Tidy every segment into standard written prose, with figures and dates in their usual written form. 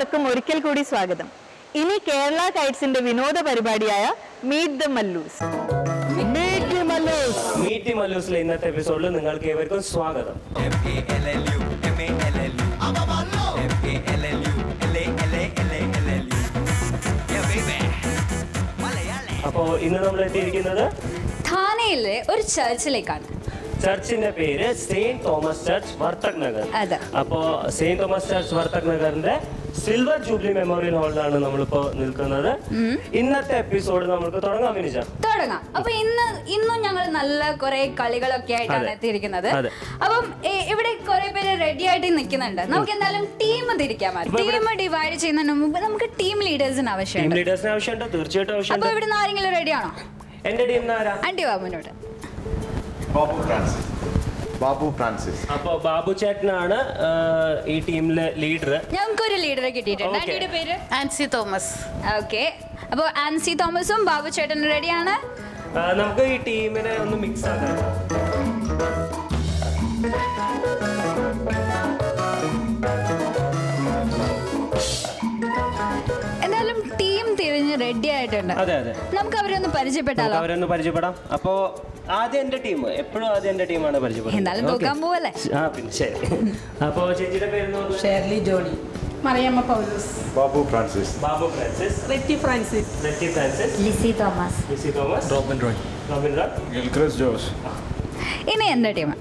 എല്ലാവർക്കും ഒരിക്കൽ കൂടി സ്വാഗതം. ഇനി കേരള കൈറ്റ്സിന്റെ വിനോദ പരിപാടിയായ മീറ്റ് ദ മല്ലൂസ്. മീറ്റ് മല്ലൂസിലെ ഇന്നത്തെ എപ്പിസോഡിൽ നിങ്ങൾക്ക് ഏവർക്കും സ്വാഗതം. അപ്പോ ഇന്ന് നമ്മൾ എത്തിയിരിക്കുന്നത് ഥാനെയിലെ ഒരു ചർച്ചിലേക്കാണ്. ചർച്ചിന്റെ പേര് സെയിന്റ് തോമസ് ചർച്ച് വർത്തക് നഗർ. അപ്പോ സെയിന്റ് തോമസ് ചർച്ച് വർത്തക് നഗറിന്റെ സിൽവർ ജൂബിലി മെമ്മോറിയൽ ഹാളിലാണ് നമ്മളിപ്പോ നിൽക്കുന്നത്. ഇന്നത്തെ എപ്പിസോഡ് നമുക്ക് തുടങ്ങാം. തുടങ്ങാം. അപ്പൊ ഇന്നും ഞങ്ങൾ നല്ല കുറെ കളികളൊക്കെ ആയിട്ടാണ് എത്തിയിരിക്കുന്നത്. അപ്പം ഇവിടെ കുറെ പേര് റെഡി ആയിട്ട് നിൽക്കുന്നുണ്ട്. നമുക്ക് എന്തായാലും ടീം തിരിക്കാൻ പറ്റും. ടീം ഡിവൈഡ് ചെയ്യുന്നതിന് മുമ്പ് നമുക്ക് ടീം ലീഡേഴ്സിന് ആവശ്യമുണ്ട്. തീർച്ചയായിട്ടും ആവശ്യമുണ്ട്. അപ്പൊ ഇവിടെ നിന്ന് ആരെങ്കിലും റെഡി ആണോ? എന്റെ ടീം ആന്റി ബാബുവിനോട്. ബാബു ഫ്രാൻസിസ്. അപ്പൊ ബാബു ചേട്ടനാണ് ഈ ടീമിലെ ലീഡർ. ഞങ്ങൾക്ക് ഒരു ലീഡറെ കിട്ടിയിട്ടുണ്ട്. ആന്റിയുടെ പേര് ആൻസി തോമസ്. ഓക്കെ. അപ്പോൾ ആൻസി തോമസും ബാബു ചേട്ടനും റെഡിയാണ്. നമുക്ക് ഈ ടീമിനെ ഒന്ന് മിക്സ് ആക്കാം. എന്തായാലും ടീം തിരിഞ്ഞ് റെഡി ആയിട്ടുണ്ട്. നമുക്ക് അവരൊന്ന് പരിചയപ്പെടാം. അപ്പോ ആദ്യം എന്റെ ടീം, എപ്പോഴും ആദ്യം എന്റെ ടീമാണ് പരിചയപ്പെടുന്നത്. എന്തായാലും നോക്കാൻ പോവല്ലേ. പിന്നെ ശരി. അപ്പോ ചേച്ചിയുടെ പേര് ഷേർലി ജോണി. മറിയമ്മ പൗലോസ്. ബാബു ഫ്രാൻസിസ്. റിറ്റി ഫ്രാൻസിസ്. ലിസി തോമസ്. റോബിൻ റോയ്. ഗിൽക്രിസ് ജോസ്. ഇനി എന്റെ ടീം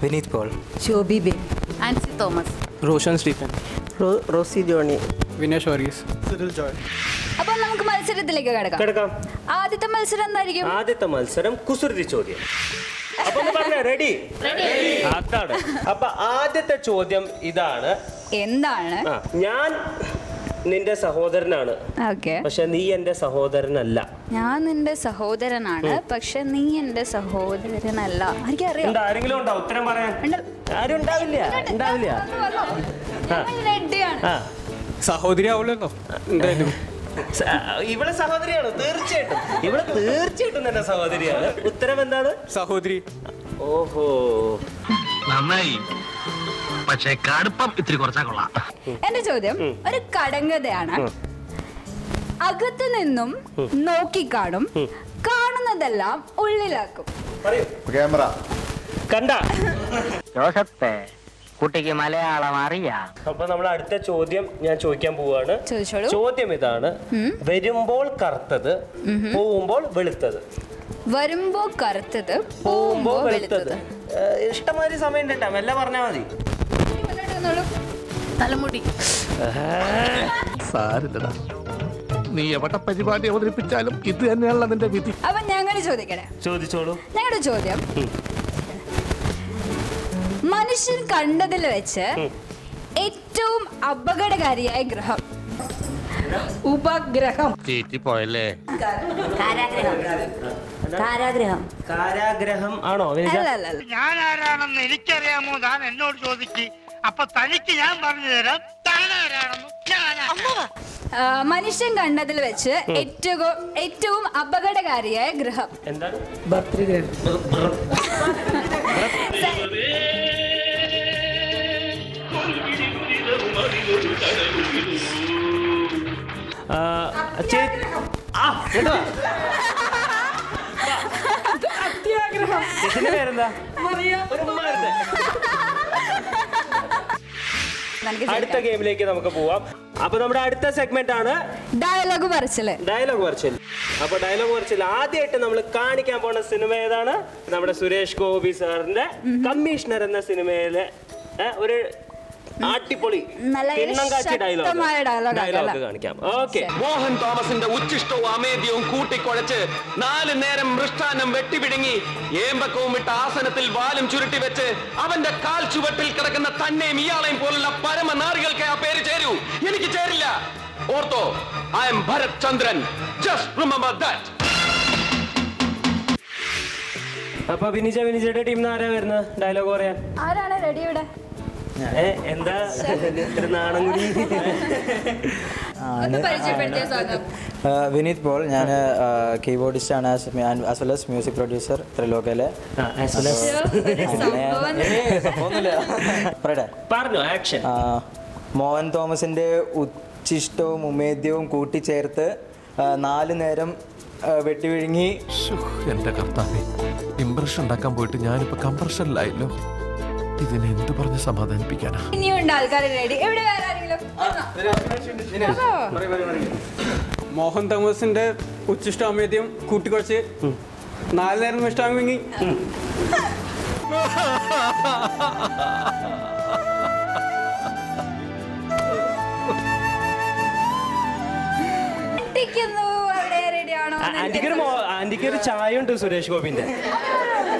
വിനീത് പോൾ. ശോഭി ബേബി. ആൻസി തോമസ്. റോഷൻ സ്റ്റീഫൻ. റോസി ജോണി. വിനേഷ് വർഗീസ്. സിറിൽ ജോയ്. അപ്പൊ നമുക്ക് മത്സരത്തിലേക്ക് കിടക്കാം. ആദ്യത്തെ മത്സരം എന്തായിരിക്കും? ആദ്യത്തെ മത്സരം കുസൃതി ചോദ്യം. റെഡി? അതാണ്. അപ്പൊ ആദ്യത്തെ ചോദ്യം ഇതാണ്. എന്താണ്? ഞാൻ നിന്റെ സഹോദരനാണ്, പക്ഷെ നീ എന്റെ സഹോദരനല്ല. ഞാൻ നിന്റെ സഹോദരനാണ്, പക്ഷെ നീ എന്റെ സഹോദരനല്ല. ആർക്കറിയാം? ആരെങ്കിലും ഉണ്ടോ ഉത്തരം പറയാൻ? ആരും ഉണ്ടാവില്ല. സഹോദരി ആവുമല്ലോ എന്തായാലും. ഇവളെ സഹോദരിയാണ്. തീർച്ചയായിട്ടും തന്നെ സഹോദരിയാണ്. ഉത്തരം എന്താണ്? സഹോദരി. ഓഹോ, നന്നായി. പക്ഷേ കടുപ്പം ഇത്തിരി കുറച്ചാ കൊള്ളാം. എന്റെ ചോദ്യം ഒരു കടങ്കഥയാണ്. അകത്തു നിന്നും നോക്കിക്കാണും, കാണുന്നതെല്ലാം ഉള്ളിലാക്കും. ക്യാമറ കണ്ട ജോസഫേ, കുട്ടിക്ക് മലയാളം അറിയാം. അപ്പൊ നമ്മൾ അടുത്ത ചോദ്യം ഞാൻ ചോദിക്കാൻ പോവാണ്. ചോദ്യം ഇതാണ്. വരുമ്പോൾ കറുത്തത്, പോവുമ്പോൾ വെളുത്തത്. വരുമ്പോ കറുത്തത്, പോവുമ്പോ വെളുത്തത്. ഇഷ്ടമാതിരി സമയം ഉണ്ടോ? മെല്ലെ പറഞ്ഞാ മതി. തലമുടി. സാരില്ലടാ, നീ എവിടെ പരിപാടി അവതരിപ്പിച്ചാലും ഇത് തന്നെയാണല്ലോ നിന്റെ വിധി. അപ്പൊ ഞങ്ങൾ ചോദിക്കണേ? ചോദിച്ചോളൂ. ഞങ്ങളുടെ ചോദ്യം, മനുഷ്യൻ കണ്ടതിൽ വെച്ച് ഏറ്റവും അപകടകാരിയായ ഗ്രഹം? ഉപഗ്രഹം. പോയല്ലേ? കാരാഗ്രഹം ആണോ? ഞാൻ ആരാണെന്ന് എനിക്കറിയാമോ? താൻ എന്നോട് ചോദിക്ക്. അപ്പൊ തനിക്ക് ഞാൻ പറഞ്ഞു തരാം താൻ ആരാണെന്ന്. മനുഷ്യൻ കണ്ടതിൽ വെച്ച് ഏറ്റവും അപകടകാരിയായ ഗ്രഹം എന്താണ്? ഭർതൃഗ്രഹം. പേരെന്താ? അടുത്ത ഗെയിമിലേക്ക് നമുക്ക് പോവാം. അപ്പൊ നമ്മുടെ അടുത്ത സെഗ്മെന്റ് ആണ് ഡയലോഗ് പറച്ചില്. അപ്പൊ ഡയലോഗ് പറച്ചിൽ ആദ്യമായിട്ട് നമ്മൾ കാണിക്കാൻ പോണ സിനിമ ഏതാണ്? നമ്മുടെ സുരേഷ് ഗോപി സാറിന്റെ കമ്മീഷണർ എന്ന സിനിമയിലെ ഒരു അടിപൊളി ഡയലോഗ് കാണിക്കാം. ഓക്കെ. മോഹൻ തോമസിന്റെ ഉച്ചിഷ്ടവും അമേദ്യവും കൂട്ടിക്കുഴച്ച് 4 നേരം മൃഷ്ടാന്നം വെട്ടിപിടുങ്ങി ഏമ്പക്കവും ഇട്ട ആസനത്തിൽ വാലും ചുരുട്ടി വെച്ച് അവന്റെ കാൽ ചുവട്ടിൽ കിടക്കുന്ന തന്നെയും ഇയാളെയും പോലുള്ള പരമനാറികൾക്ക് ആ പേര് ചേരൂ. എനിക്ക് ചേരില്ല. ഓർത്തോ, I am Bharath Chandran. Just remember that. അപ്പൊ വിനിജയുടെ ടീമിൽ ആരാ വരുന്നത് ഡയലോഗ് പറയാൻ? ആരാണ് റെഡി ഇവിടെ? എന്താ നാണം കൂടി? വിനീത് പോൾ. ഞാൻ കീബോർഡിസ്റ്റ് ആണ്, as well as music producer ത്രിലോകയിലെ. പറഞ്ഞു ആക്ഷൻ. മോഹൻ തോമസിൻ്റെ ഉച്ഛിഷ്ടവും ഉമേദ്യവും കൂട്ടിച്ചേർത്ത് 4 നേരം വെട്ടിവിഴുങ്ങി. എന്റെ കർത്താവേ, ഇംപ്രഷൻ ഉണ്ടാക്കാൻ പോയിട്ട് ഞാനിപ്പോ കംപ്രഷനിലായല്ലോ. ഇതിനെ എന്ത് പറഞ്ഞ് സമാധാനിപ്പിക്കാനാ? ഇനിയുണ്ട് ആൾക്കാർ റെഡി. എവിടെ വേറെ ആരെങ്കിലും? മോഹൻ തോമസിന്റെ ഉച്ചിഷ്ട അമേദ്യം കൂട്ടിക്കുറച്ച് 4 നേരം ഇഷ്ടാമെങ്കിൽ ആന്റിക്ക് ഒരു ചായ ഉണ്ട് സുരേഷ് ഗോപിന്റെ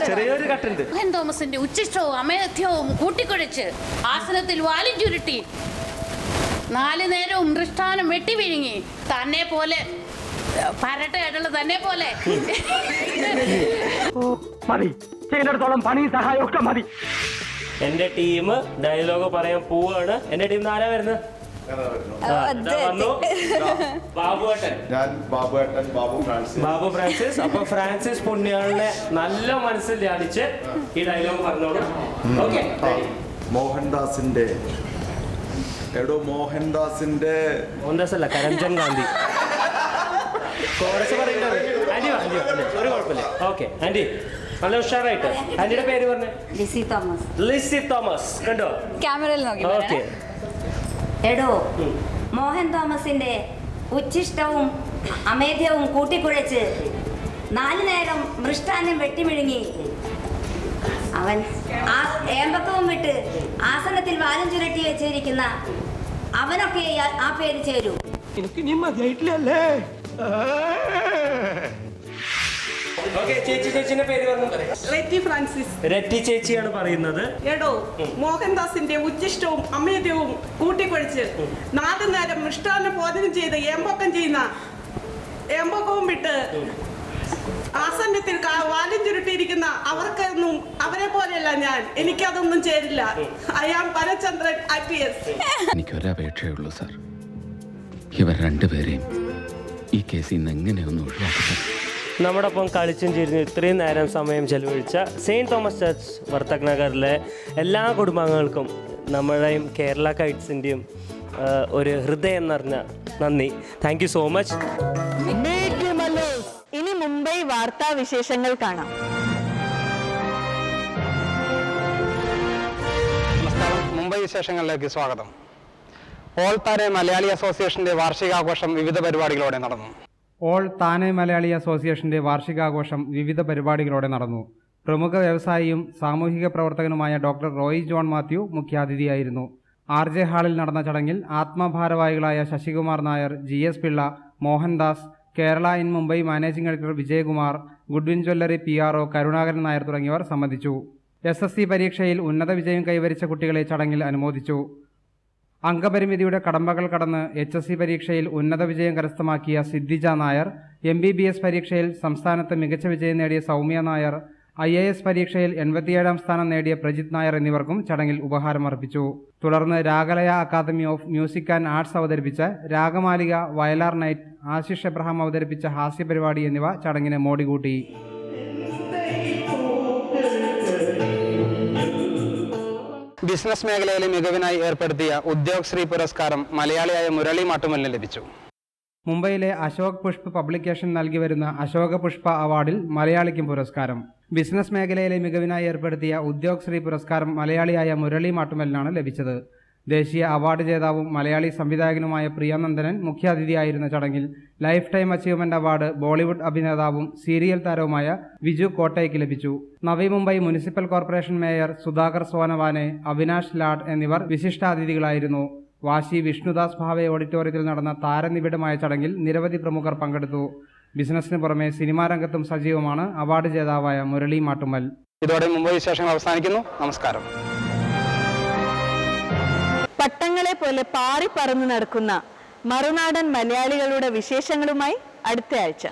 ചെറിയൊരു കട്ടുണ്ട്. മോഹൻ തോമസിന്റെ ഉച്ചിഷ്ടവും അമേദ്യവും കൂട്ടിക്കുഴച്ച് ആസനത്തിൽ വാലും ചുരുട്ടി 4 നേരവും മൃഷ്ടാനം വെട്ടി വിഴുങ്ങി തന്നെ പോലെ പരട്ടയായിട്ടുള്ള തന്നെ പോലെ മതി, ചെയ്തിടത്തോളം പണിയും സഹായം ഒക്കെ മതി. എന്റെ ടീം ഡയലോഗ് പറയാൻ പോവാണ്. എന്റെ ടീം ആരാ വരുന്നത്? ഞാൻ ബാബു ഫ്രാൻസിസ്. അപ്പൊ ഫ്രാൻസിസ് പുണ്യാളിനെ നല്ല മനസ്സിൽ ധ്യാനിച്ച് ഈ ഡയലോഗ് പറഞ്ഞോളൂ. ഓക്കെ. മോഹൻദാസിന്റെ മോഹൻദാസ് അല്ല, കരംചന്ദ് ഗാന്ധി. കോറസ് പറയുന്നത് ആന്റി ഒരു കുഴപ്പമില്ല. ഓക്കെ ആന്റി, നല്ല ഉഷാറായിട്ട്. ആന്റിയുടെ പേര് പറഞ്ഞേ? ലിസി തോമസ്. കണ്ടോ ക്യാമറയിൽ നോക്കി. ഓക്കെ. എടോ, മോഹൻ തോമസിന്റെ ഉച്ഛിഷ്ടവും അമേദ്യവും കൂട്ടിക്കുഴച്ച് 4 നേരം മൃഷ്ടാന്നം വെട്ടിമിഴുങ്ങി അവൻ ഏമ്പക്കവും വിട്ട് ആസനത്തിൽ വാലും ചുരുട്ടി വെച്ചിരിക്കുന്ന അവനൊക്കെ ആ പേര് ചേരൂ. എനിക്ക് നീ മതിയായിട്ടില്ലല്ലേ? ചേച്ചിന്റെ പേര് പറഞ്ഞു? റെറ്റി ഫ്രാൻസിസ്. റെറ്റി ചേച്ചിയാണ് പറയുന്നത്. എടോ, മോഹൻദാസിന്റെ ഉച്ചിഷ്ടവും അമേദ്യവും കൂട്ടിക്കുഴച്ച് 4 നേരം മൃഷ്ടാന്ന ഭോജനം ചെയ്ത് ഏമ്പക്കവും വിട്ട് ആസന്നത്തിൽ വാലും ചുരുട്ടിയിരിക്കുന്ന അവർക്കൊന്നും അവരെ പോലെയല്ല ഞാൻ. എനിക്കതൊന്നും ചേരില്ല. I am Bharathchandran IPS. എനിക്കൊരപേക്ഷയുള്ളൂ സാർ, ഇവർ രണ്ടുപേരെയും ഈ കേസിൽ നിന്ന് എങ്ങനെയൊന്ന് ഒഴിവാക്കി. നമ്മുടെ ഒപ്പം കളിച്ചും ചിരിഞ്ഞും ഇത്രയും നേരം സമയം ചെലവഴിച്ച സെയിൻറ്റ് തോമസ് ചർച്ച് വർത്തക് നഗറിലെ എല്ലാ കുടുംബാംഗങ്ങൾക്കും നമ്മുടെയും കേരള കൈറ്റ്സിൻ്റെയും ഒരു ഹൃദയം നിറഞ്ഞ നന്ദി. Thank you so much. ഇനി മുംബൈ വാർത്താ വിശേഷങ്ങൾ കാണാം. നമസ്കാരം, മുംബൈ വിശേഷങ്ങളിലേക്ക് സ്വാഗതം. ഓൾ താനെ മലയാളി അസോസിയേഷന്റെ വാർഷികാഘോഷം വിവിധ പരിപാടികളോടെ നടന്നു. പ്രമുഖ വ്യവസായിയും സാമൂഹിക പ്രവർത്തകനുമായ ഡോക്ടർ റോയ് ജോൺ മാത്യു മുഖ്യാതിഥിയായിരുന്നു. RJ ഹാളിൽ നടന്ന ചടങ്ങിൽ ആത്മഭാരവാഹികളായ Sasikumar Nair, GS Pillai, Mohandas, Kerala in Mumbai managing director Vijayakumar, Goodwin jewellery PRO Karunakaran Nair തുടങ്ങിയവർ സംബന്ധിച്ചു. SSC പരീക്ഷയിൽ ഉന്നത വിജയം കൈവരിച്ച കുട്ടികളെ ചടങ്ങിൽ അനുമോദിച്ചു. അംഗപരിമിതിയുടെ കടമ്പകൾ കടന്ന് HSC പരീക്ഷയിൽ ഉന്നത വിജയം കരസ്ഥമാക്കിയ സിദ്ധിജ നായർ, MBBS പരീക്ഷയിൽ സംസ്ഥാനത്ത് മികച്ച വിജയം നേടിയ സൗമ്യ നായർ, IAS പരീക്ഷയിൽ 87ാം സ്ഥാനം നേടിയ പ്രജിത് നായർ എന്നിവർക്കും ചടങ്ങിൽ ഉപഹാരമർപ്പിച്ചു. തുടർന്ന് Ragalaya academy of music and arts അവതരിപ്പിച്ച രാഗമാലിക, വയലാർ നൈറ്റ്, ആശിഷ് എബ്രഹാം അവതരിപ്പിച്ച ഹാസ്യപരിപാടി എന്നിവ ചടങ്ങിന് മോടികൂട്ടി. ബിസിനസ് മേഖലയിലെ മികവിനായി ഏർപ്പെടുത്തിയ ഉദ്യോഗ് ശ്രീ പുരസ്കാരം മലയാളിയായ മുരളി മാട്ടുമലിന് ലഭിച്ചു. മുംബൈയിലെ അശോക് പുഷ്പ് പബ്ലിക്കേഷൻ നൽകി വരുന്ന അശോക പുഷ്പ അവാർഡിൽ മലയാളിക്കും പുരസ്കാരം. ബിസിനസ് മേഖലയിലെ മികവിനായി ഏർപ്പെടുത്തിയ ഉദ്യോഗ് ശ്രീ പുരസ്കാരം മലയാളിയായ മുരളി മാട്ടുമലിനാണ് ലഭിച്ചത്. ദേശീയ അവാർഡ് ജേതാവും മലയാളി സംവിധായകനുമായ പ്രിയനന്ദനൻ മുഖ്യാതിഥിയായിരുന്ന ചടങ്ങിൽ life time achievement award Bollywood അഭിനേതാവും സീരിയൽ താരവുമായ വിജു കോട്ടയ്ക്ക് ലഭിച്ചു. Navi Mumbai municipal corporation mayor Sudhakar Sonawane, Avinash Lad എന്നിവർ വിശിഷ്ടാതിഥികളായിരുന്നു. വാശി വിഷ്ണുദാസ് ഭാവെ ഓഡിറ്റോറിയത്തിൽ നടന്ന താരനിബിഡമായ ചടങ്ങിൽ നിരവധി പ്രമുഖർ പങ്കെടുത്തു. ബിസിനസിന് പുറമെ സിനിമാ രംഗത്തും സജീവമാണ് അവാർഡ് ജേതാവായ മുരളി മാട്ടുമൽ. ഇതോടെ മുംബൈ വിശേഷങ്ങൾ അവസാനിക്കുന്നു. നമസ്കാരം. പട്ടങ്ങളെ പോലെ പാറി പറന്നു നടക്കുന്ന മറുനാടൻ മലയാളികളുടെ വിശേഷങ്ങളുമായി അടുത്ത ആഴ്ച.